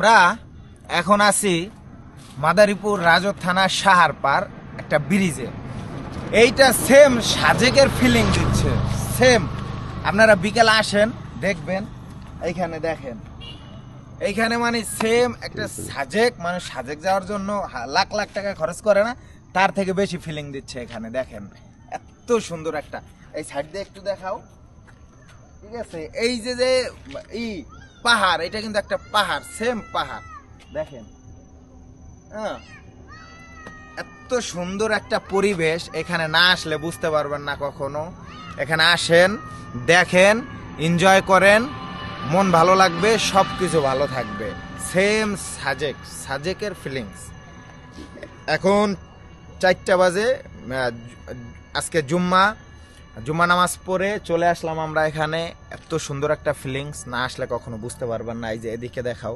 আমরা এখন আছি মাদারীপুর রাজর থানা সাহারপার একটা ব্রিজে। এইটা সেম সাজেকের ফিলিং দিচ্ছে, সেম। আপনারা বিকেলে আসেন, দেখবেন এইখানে দেখেন, এইখানে মানে সেম একটা সাজেক, মানে সাজেক যাওয়ার জন্য লাখ লাখ টাকা খরচ করে না, তার থেকে বেশি ফিলিং দিচ্ছে এখানে। দেখেন এত সুন্দর একটা, এই সাইড দিয়ে একটু দেখাও, ঠিক আছে? এই যে যে পাহাড়, এটা কিন্তু একটা পাহাড়, সেম পাহাড়, দেখেন। হ্যাঁ, এত সুন্দর একটা পরিবেশ, এখানে না আসলে বুঝতে পারবেন না কখনো। এখানে আসেন, দেখেন, এনজয় করেন, মন ভালো লাগবে, সব কিছু ভালো থাকবে। সেম সাজেক, সাজেকের ফিলিংস। এখন 4টা বাজে, আজকে জুম্মা নামাজ পড়ে চলে আসলাম আমরা এখানে। এত সুন্দর একটা ফিলিংস, না আসলে কখনো বুঝতে পারবেন না। এই যে এদিকে দেখাও,